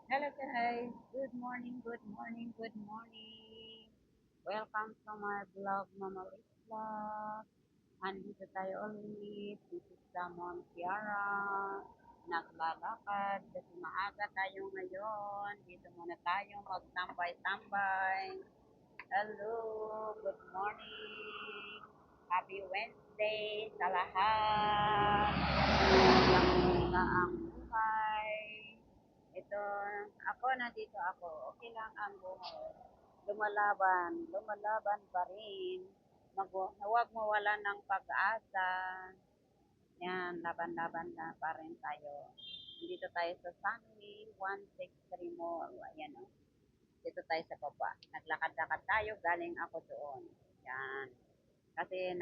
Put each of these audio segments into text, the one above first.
Hello guys, good morning, good morning, good morning. Welcome to my vlog, Mama Liz Vlog. Andito tayo ulit. This is Damon Tiara. Naglalakad kasi maaga tayo ngayon. Dito muna tayo magtambay-tambay. Hello, good morning. Happy Wednesday sa lahat. Kamusta ang buhay? Ito, ako nandito ako. Okay lang ang buhay. Lumalaban pa rin. Huwag mawalan ng pag-asa. Yan, laban-laban na pa rin tayo. Dito tayo sa Sunny 163 Mall. Ayan o. Dito tayo sa baba. Naglakad-lakad tayo. Galing ako doon. Yan. Kasi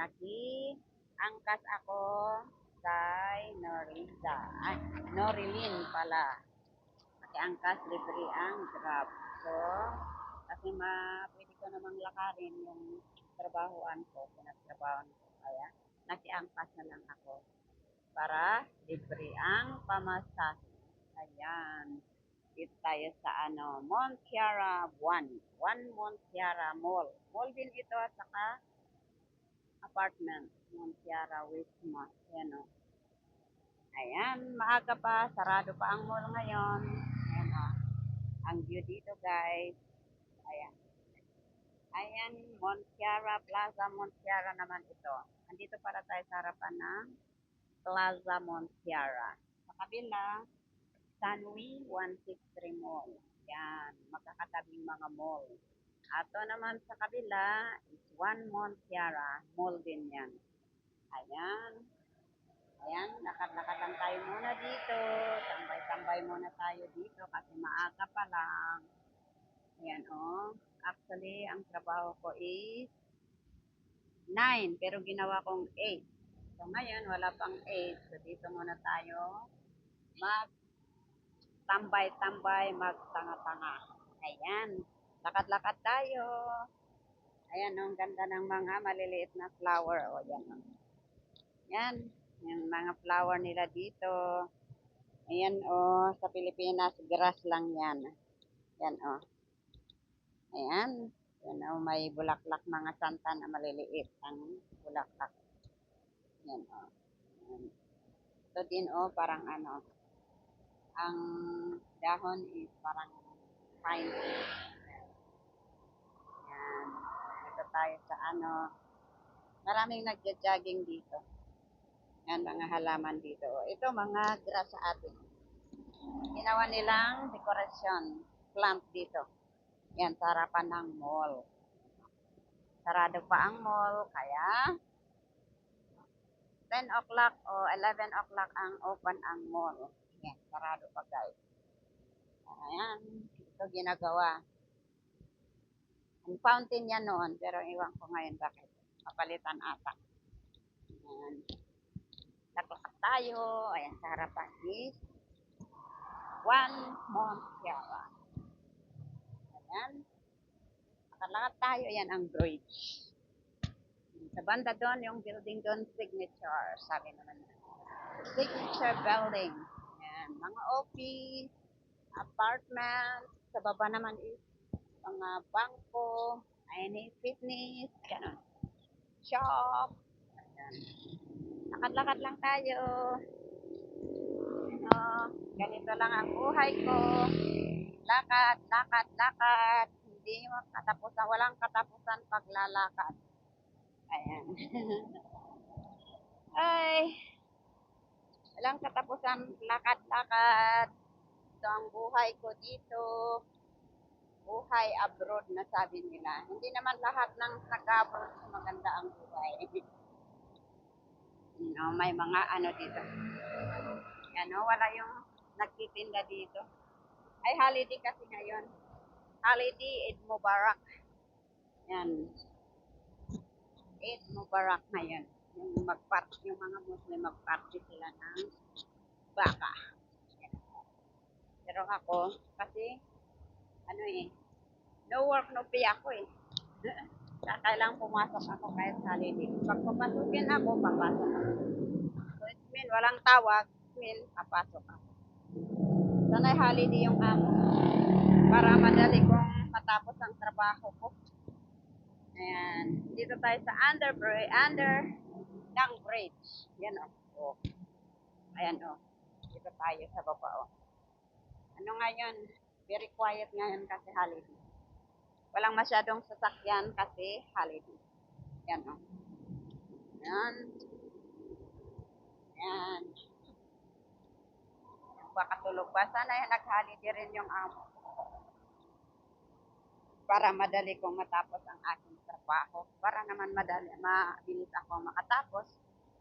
angkas ako kay Norisa. Ay, Norilyn pala. Kasi angkas libre ang Grab. So, kasi pwede ko namang lakarin yung trabahoan ko, pinagtrabahoan ko. Kaya, nakiangkas na lang ako para libre ang pamasahe. Ayan. Dito tayo sa Montiara 1. 1 Montiara Mall. Mall din ito at saka apartment. Montiara Wisma. Ayan o. Ayan, maaga pa. Sarado pa ang mall ngayon. Ayan o. Ang view dito guys. Ayan. Ayan, Montiara, Plaza Montiara naman ito. Andito para tayo sa harapan ng Plaza Montiara. Sa kabila, Sunway 163 Mall. Yan, magkakatabing mga mall. Ato naman sa kabila is One Montiara Mall din yan. Ayan. Ayan, lakad-lakad lang tayo muna dito. Tambay-tambay muna tayo dito kasi maaga pa lang. Ayan, oh. Actually, ang trabaho ko is 9, pero ginawa kong 8. So, ngayon, wala pang 8. So, dito muna tayo mag-tambay-tambay, mag-tanga-tanga. Ayan, lakad-lakad tayo. Ayan, oh, ang ganda ng mga maliliit na flower. O, yan, oh. Yan, yung mga flower nila dito. Ayan, oh, sa Pilipinas, grass lang yan. Yan, oh. Ayan. Yan, oh, may bulaklak mga santa na maliliit ang bulaklak. Yan, oh. Ayan. Ito din, oh, parang ang dahon is parang pine. Yan. Dito tayo sa maraming nagja-jogging dito. Yan, mga halaman dito. Oh. Ito, mga grass sa atin. Ginawa nilang dekorasyon, plant dito. Yan, sa harapan ng mall. Sarado pa ang mall, kaya 10 o'clock o 11 o'clock ang open ang mall. Yan, sarado pa guys. Ayan, ito ginagawa. Ang fountain yan noon, pero iwan ko ngayon bakit. Papalitan ata. Ayan, naglakad tayo. Ayan, sa harapan is One Month Yara. Ayan, nakalakad tayo. Ayan ang bridge. Sa banda doon, yung building doon, signature. Sabi naman na. Signature building. Ayan, mga office, apartment. Sa baba naman is mga bangko, any fitness, ganun. Shop. Ayan. Lakad-lakad lang tayo. Ganito lang ang buhay ko. Lakad, lakad, lakad. Hindi mo katapusan, walang katapusan paglalakad. Ayan. Ay, walang katapusan lakad-lakad. Ito ang buhay ko dito. Buhay abroad na sabi nila. Hindi naman lahat ng nag-abroad maganda ang buhay. May mga dito. Wala yung nagtitinda dito. Ay, holiday kasi ngayon. Holiday, Eid Mubarak. Yan. Eid Mubarak ngayon. Yung mga Muslim mag-party sila ng baka. Pero ako, kasi, no work, no pay ako eh. Kailangan pumasok ako kahit holiday. Pag papasukin ako, papasok ako. So it mean, walang tawag, it mean, papasok ako. Sana'y holiday yung amo. Para madali kong matapos ang trabaho ko. Ayan. Dito tayo sa under ng bridge. Yan o. Oh. Ayan o. Dito tayo sa baba o. Ano ngayon? Very quiet ngayon kasi holiday. Walang masyadong sasakyan kasi holiday. Yan o. Yan. Yan. Baka tulog pa. Sana yung nag-holiday rin yung amo. Para madali kong matapos ang aking trabaho. Para naman madali, mabilis ako makatapos.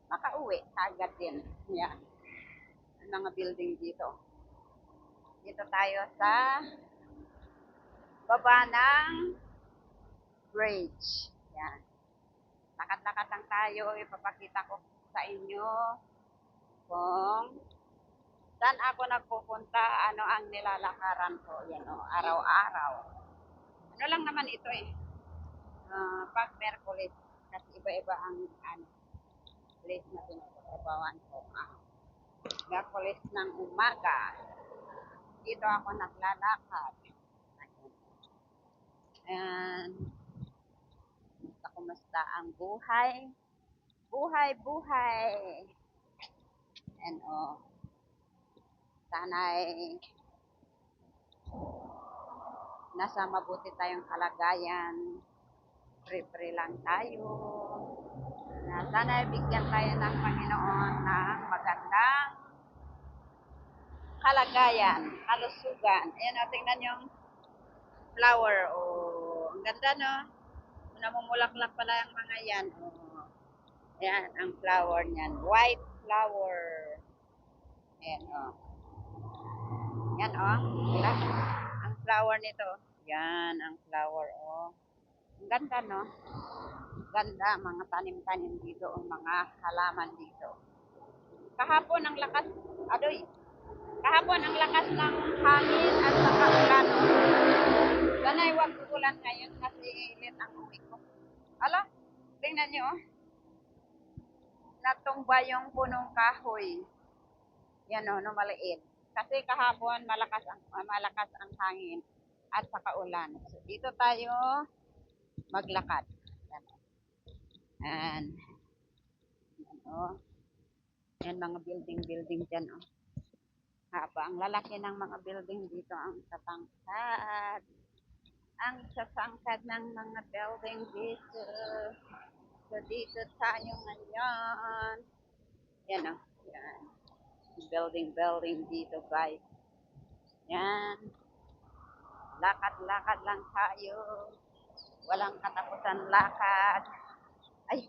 Makauwi agad din. Yan. Ang mga building dito. Dito tayo sa baba ng bridge. Yan. Lakad-lakad lang tayo. Ipapakita ko sa inyo kung saan ako nagpupunta, ano ang nilalakaran ko. Yan o, araw-araw. Ano lang naman ito eh. Pag Merkulis. Kasi iba-iba ang place na pinagtatrabawan ko. Merkulis ng umaga. Dito ako naglalakad. And kumusta ang buhay? Buhay. And sana'y nasa mabuti tayong kalagayan. Free lang tayo. Sana'y bigyan tayo ng Panginoon ng magandang kalagayan, kalusugan. Ayan o, tingnan yung flower. Ang ganda no? Namumulaklak pala yung mga yan. Ayan, ang flower niyan. White flower. Ayan o. Yan o. Diba? Ang flower nito. Yan, ang flower o. Ang ganda no? Ganda, mga tanim-tanim dito o mga halaman dito. Kahapon ang lakas, kahapon ang lakas ng hangin at saka ulan. Sana'y wag ulan ngayon kasi ilit ang uwi ko. Ala, tingnan nyo, natumba yung punong kahoy. Yan o, no, maliit. Kasi kahapon malakas ang hangin at saka ulan. So, dito tayo maglakad. Yan. Yan o. Yan mga building dyan o. Haba. Ang lalaki ng mga building dito, ang sasangkad. Ang sasangkad ng mga building dito. So, dito tayo ngayon. Yan o. Yan. Building dito, guys. Yan. Lakad-lakad lang tayo. Walang katapusan lakad. Ay,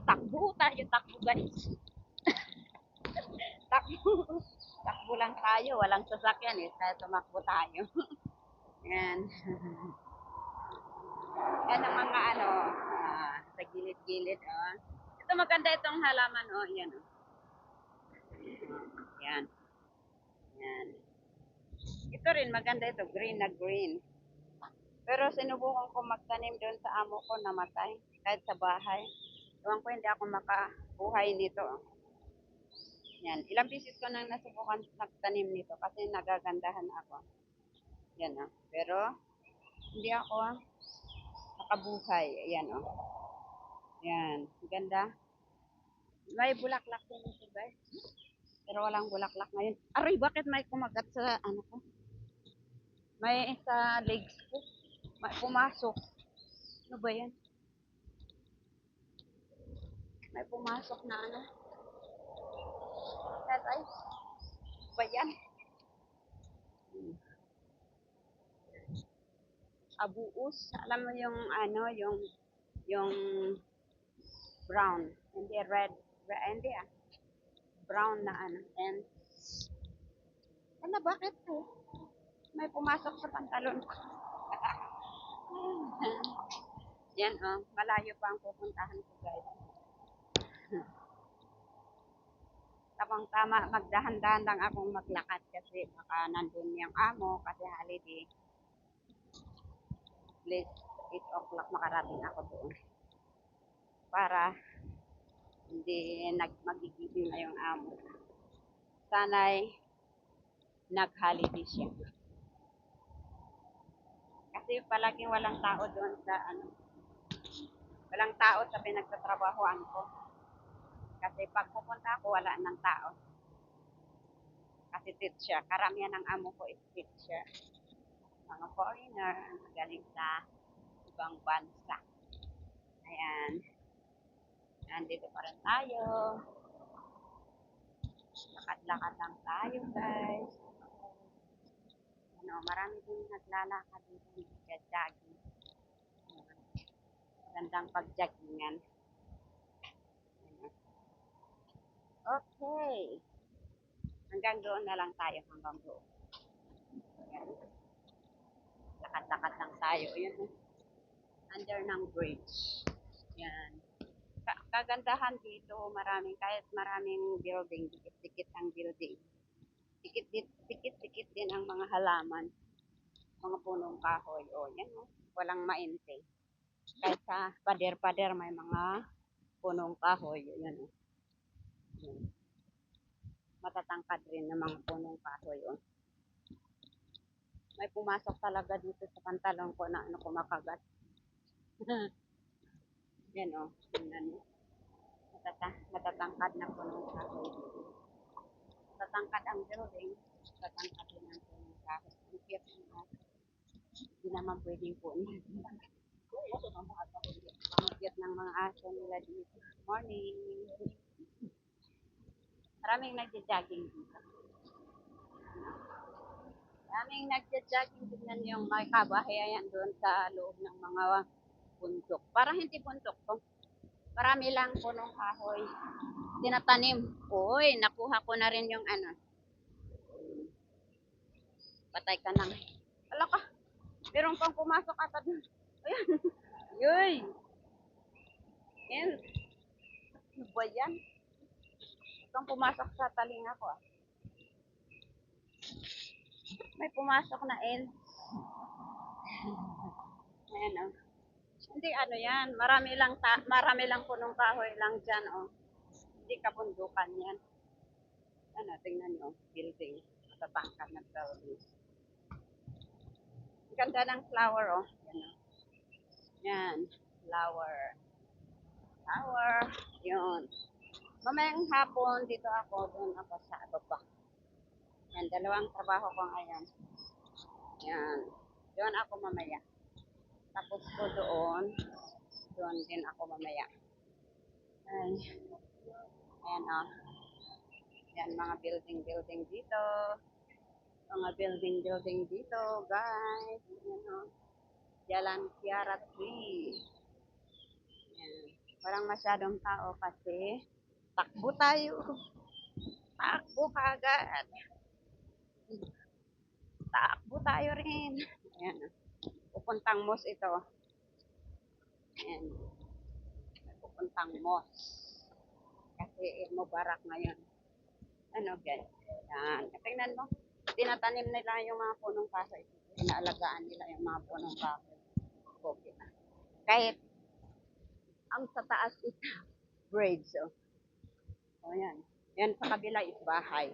takbo tayo, takbo guys. Takbo lang tayo. Walang sasakyan eh. Kaya tumakbo tayo. Yan. Yan ang mga sa gilid-gilid. Ito maganda itong halaman. Yan. Yan. Yan. Ito rin maganda ito. Green na green. Pero sinubukan ko magtanim doon sa amo ko, namatay. Kahit sa bahay. Ewan ko, hindi ako makabuhay nito. Yan. Ilang beses ko nang nasubukan magtanim nito kasi nagagandahan ako. Yan Pero, hindi ako nakabuhay. Ayan Yan. Ganda. May bulaklak din ito guys. Pero walang bulaklak ngayon. Aray, bakit may kumagat sa ko? May sa legs ko. May pumasok. Ano ba yan? May pumasok na Ay, ba yan? Abuus. Alam mo yung yung brown. Hindi red. Hindi brown na And, bakit to? May pumasok sa pantalon ko. Yan malayo pa ang pupuntahan ko guys. Tamang-tama, magdahan-dahan lang akong maglakad kasi baka nandun yung amo kasi holiday. Please, 8 o'clock makarating ako doon. Para hindi magigibing na yung amo. Sana'y nag-holiday siya. Kasi palaging walang tao doon sa ano, walang tao sa pinagtatrabahoan ko. Kasi pag pupunta ako, wala ng tao. Kasi teacher, karamihan ng amo ko is teacher. Mga foreigner, galing sa ibang bansa. Ayan. Nandito pa rin tayo. Lakad-lakad lang tayo, guys. Ano, marami din naglalakad dito, nagja-jogging. Gandang pag-joggingan. Okay. Hanggang doon na lang tayo, hanggang doon. Ayan. Lakad-lakad lang tayo. Yun, under ng bridge. Yan. Kagandahan dito, kahit maraming building, dikit-dikit ang building. Dikit-dikit din ang mga halaman, mga punong kahoy. O, yan o. Walang mainte. Kahit sa pader-pader may mga punong kahoy. Yan o. Yan. Matatangkad rin ng mga punong kahoy. O. May pumasok talaga dito sa pantalon ko na ano kumakagat. Yan o. Tingnan mo. Matatangkad na punong kahoy. Matatangkad ang building. Matatangkad din ang punong kahoy. Ang cute ng hindi naman pwedeng kunin. Ang cute ng mga aso nila dito. Morning. Maraming nagja-jogging dito. Maraming nagja-jogging. Tignan yung may kabahayan doon sa loob ng mga bundok. Parang hindi bundok to. Marami lang punong kahoy. Tinatanim. Uy, nakuha ko na rin yung ano. Patay ka nang. Wala ka. Meron pang pumasok ata doon. Ayun. Yoy. Yan. Ano ba yan? Itong pumasok sa talinga ko. May pumasok na ends. Ayan o. Hindi ano yan. Marami lang punong kahoy lang dyan o. Hindi kabundukan yan. Ano, tingnan nyo. Building. Matatangkad na building. Ganda ng flower o. Yan o. Yan. Flower. Flower. Yun. Mamayang hapon, dito ako, doon ako sa baba. Yan, dalawang trabaho ko ngayon. Yan. Doon ako mamaya. Tapos ko doon din ako mamaya. Ay. Ayan o. Yan, mga building dito. Mga building dito, guys. Ayan o. Jalan Kiara Tree. Yan. Walang masyadong tao kasi takbo tayo. Takbo kagad. Takbo tayo rin. Ayan. Pupuntang mos ito. Ayan. Pupuntang mos. Kasi Mubarak ngayon. Ano guys? Yan. Tingnan mo. Tinatanim nila yung mga punong kahoy. Inaalagaan nila yung mga punong kahoy. Okay na. Kahit ang sa taas is bridge. Oh. O yan. Yan sa kabila is bahay.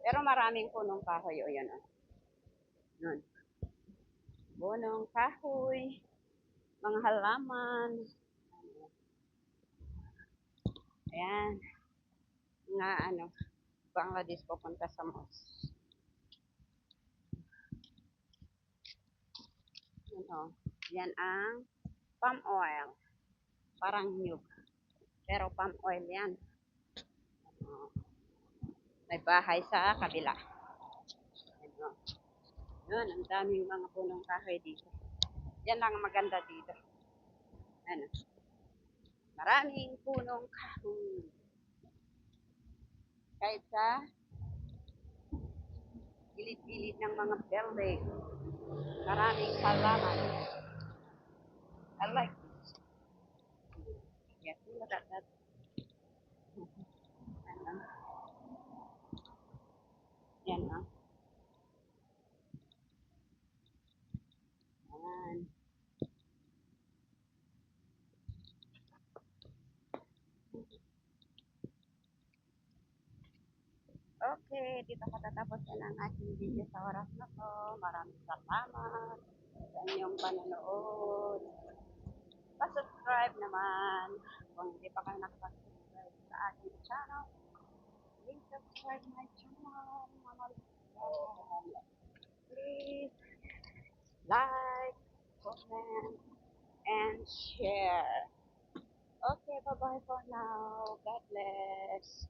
Pero maraming punong kahoy. O yan. Oh. Yan. Punong kahoy. Mga halaman. Ayan. Nga ano. Bangladesh pupunta sa mosque. Ano. Yan ang palm oil. Parang nyug. Pero palm oil yan. May bahay sa kabila. Ano. Yun, ang daming mga punong kahoy dito. Yan lang ang maganda dito. Ano. Maraming punong kahoy. Kahit sa gilid-gilid ng mga building. Maraming halaman. I like this. Yes, look at that. Ano. Yan, ah. Ayan. Okay. dito ko tatapusin ang aking video sa oras na to. Maraming salamat sa inyong panonood. Pa-subscribe naman kung hindi pa kayo nakapag-subscribe sa aking channel. Please subscribe my channel, Mama Lisa. Please like, comment, and share. Okay, bye-bye for now. God bless.